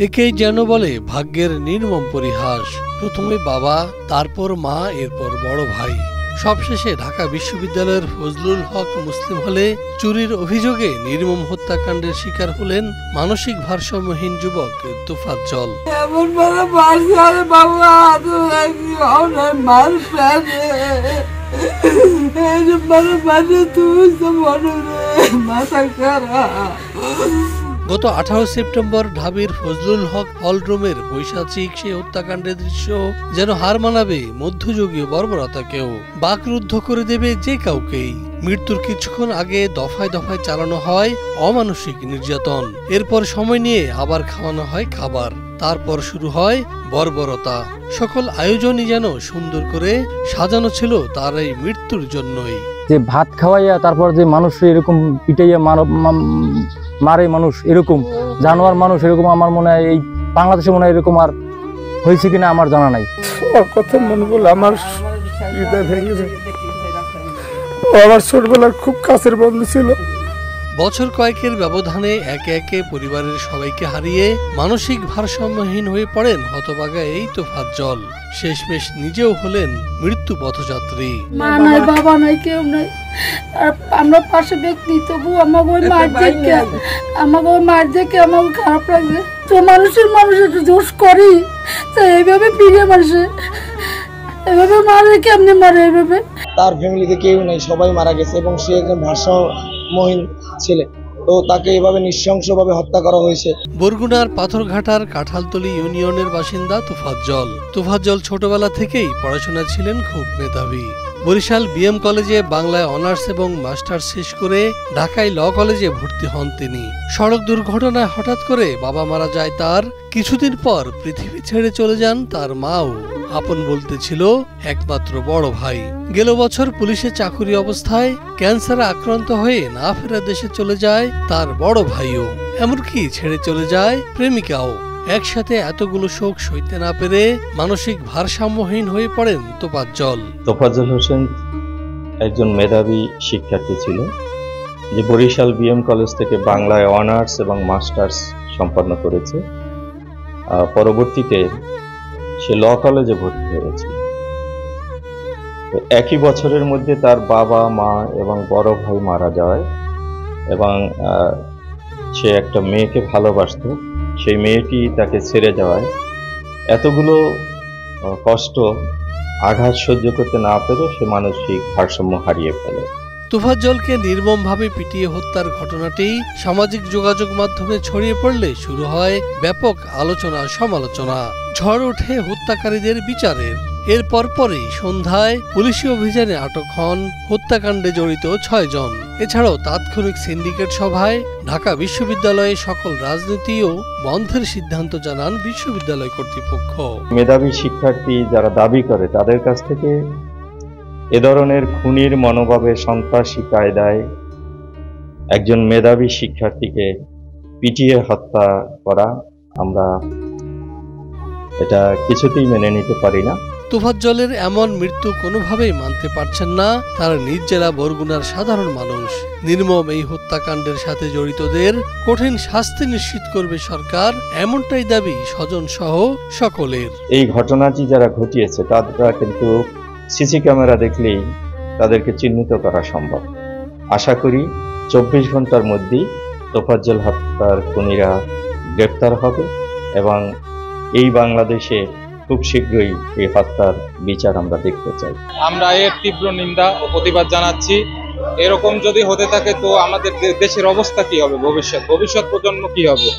একেই যেন বলে ভাগ্যের নির্মম পরিহাস। প্রথমে বাবা, তারপর মা, এরপর বড় ভাই। সবশেষে ঢাকা বিশ্ববিদ্যালয়ের ফজলুল হক মুসলিম হলে চুরির অভিযোগে নির্মম হত্যাকাণ্ডের শিকার হলেন মানসিক ভারসাম্যহীন যুবক তোফাজ্জল। গত 18 সেপ্টেম্বর ঢাবির ফজলুল হক হলরুমের বৈশাচিক সেই হত্যাকাণ্ডের দৃশ্য যেন হার মানাবে মধ্যযুগীয় বর্বরতাকেও, বাকরুদ্ধ করে দেবে যে কাউকেই। মৃত্যুর কিছুক্ষণ আগে দফায় দফায় চালানো হয় অমানসিক নির্যাতন, এরপর সময় নিয়ে আবার খাওয়ানো হয় খাবার, তারপর শুরু হয় বর্বরতা। সকল আয়োজনই যেন সুন্দর করে সাজানো ছিল তার এই মৃত্যুর জন্যই। যে ভাত খাওয়াইয়া তারপর যে মানুষ এরকম পিটাইয়া মারে, মানুষ এরকম জানোয়ার মানুষ এরকম, আমার মনে হয় এই বাংলাদেশে মনে হয় এরকম আর হয়েছে কিনা আমার জানা নাই। কথা মনে বলে আমার হৃদয় ভেঙে যায়। আমার ছোটবেলার খুব কাছের বন্ধু ছিল। বছর কয়েকের ব্যবধানে একে একে পরিবারের সবাইকে হারিয়ে মানসিক ভারসাম্যহীন হয়ে পড়েন হতভাগা এই তোফাজ্জল। শেষমেশ নিজেও হলেন মৃত্যু পথযাত্রী। মা নাই, বাবা নাই, কেউ নাই। আর আমরা পাশে ব্যক্তি, তবু আমাকে ওই মার দেখে আমাকে খারাপ লাগছে। তো মানুষের একটু দোষ করি, তো এইভাবে পিড়ে মানুষে এভাবে মারে, কেমনে মারে এভাবে। তার ফ্যামিলিতে কেউ নেই, সবাই মারা গেছে এবং সে একজন ভারসাম্যহীন ছেলে, তো তাকে এভাবে নৃশংসভাবে হত্যা করা হয়েছে। বরগুনার পাথরঘাটার কাঁঠালতলী ইউনিয়নের বাসিন্দা তোফাজ্জল ছোটবেলা থেকেই পড়াশোনা ছিলেন খুব মেধাবী। বরিশাল বিএম কলেজে বাংলায় অনার্স এবং মাস্টার্স শেষ করে ঢাকায় ল কলেজে ভর্তি হন তিনি। সড়ক দুর্ঘটনায় হঠাৎ করে বাবা মারা যায় তার। কিছুদিন পর পৃথিবী ছেড়ে চলে যান তার মাও। আপন বলতে ছিল একমাত্র বড় ভাই। গেল বছর পুলিশে চাকুরি অবস্থায় ক্যান্সারে আক্রান্ত হয়ে না ফেরা দেশে চলে যায় তার বড় ভাইও, এমনকি ছেড়ে চলে যায় প্রেমিকাও। একসাথে এতগুলো শোক সইতে না পেরে মানসিক ভারসাম্যহীন হয়ে পড়েন তোফাজ্জল হোসেন একজন মেধাবী শিক্ষার্থী ছিল, যে বরিশাল বিএম কলেজ থেকে বাংলায় অনার্স এবং মাস্টার্স সম্পন্ন করেছে। পরবর্তীতে সে ল কলেজে ভর্তি হয়েছে। একই বছরের মধ্যে তার বাবা, মা এবং বড় ভাই মারা যায় এবং সে একটা মেয়েকে ভালোবাসত। সেই মেয়েটি তাকে ছেড়ে যাওয়ায় এতগুলো কষ্ট, আঘাত সহ্য করতে না পেরে সে মানসিক ভারসাম্য হারিয়ে ফেলে। তোফাজ্জলকে নির্মমভাবে পিটিয়ে হত্যার ঘটনাটি সামাজিক যোগাযোগ মাধ্যমে ছড়িয়ে পড়লে শুরু হয় ব্যাপক আলোচনা সমালোচনা। ঝড় ওঠে হত্যাকারীদের বিচারের। এর পরপরই সন্ধ্যায় পুলিশি অভিযানে আটক হন হত্যাকাণ্ডে জড়িত 6 জন। এছাড়াও তাৎক্ষণিক সিন্ডিকেট সভায় ঢাকা বিশ্ববিদ্যালয়ে সকল রাজনীতি ও বন্ধের সিদ্ধান্ত জানান বিশ্ববিদ্যালয় কর্তৃপক্ষ। মেধাবী শিক্ষার্থী যারা দাবি করে তাদের কাছ থেকে এ ধরনের খুনির মনোভাবে সন্ত্রাসী কায়দায় একজন মেধাবী শিক্ষার্থীকে পিটিয়ে হত্যা করা, আমরা এটা কিছুতেই মেনে নিতে পারি না। তোফাজ্জলের এমন মৃত্যু কোনোভাবেই মানতে পারছেন না তার নিজ জেলা বরগুনার সাধারণ মানুষ। নির্মম এই হত্যাকাণ্ডের সাথে জড়িতদের কঠিন শাস্তি নিশ্চিত করবে সরকার, এমনটাই দাবি স্বজন সহ সকলের। এই ঘটনাটি যারা ঘটিয়েছে তারা কিন্তু সিসি ক্যামেরা দেখলেই তাদেরকে চিহ্নিত করা সম্ভব। আশা করি 24 ঘন্টার মধ্যেই তোফাজ্জল হত্যার খুনিরা গ্রেপ্তার হবে এবং এই বাংলাদেশে খুব শীঘ্রই এই হত্যার বিচার আমরা দেখতে চাই। আমরা এর তীব্র নিন্দা ও প্রতিবাদ জানাচ্ছি। এরকম যদি হতে থাকে তো আমাদের দেশের অবস্থা কি হবে, ভবিষ্যৎ প্রজন্ম কি হবে।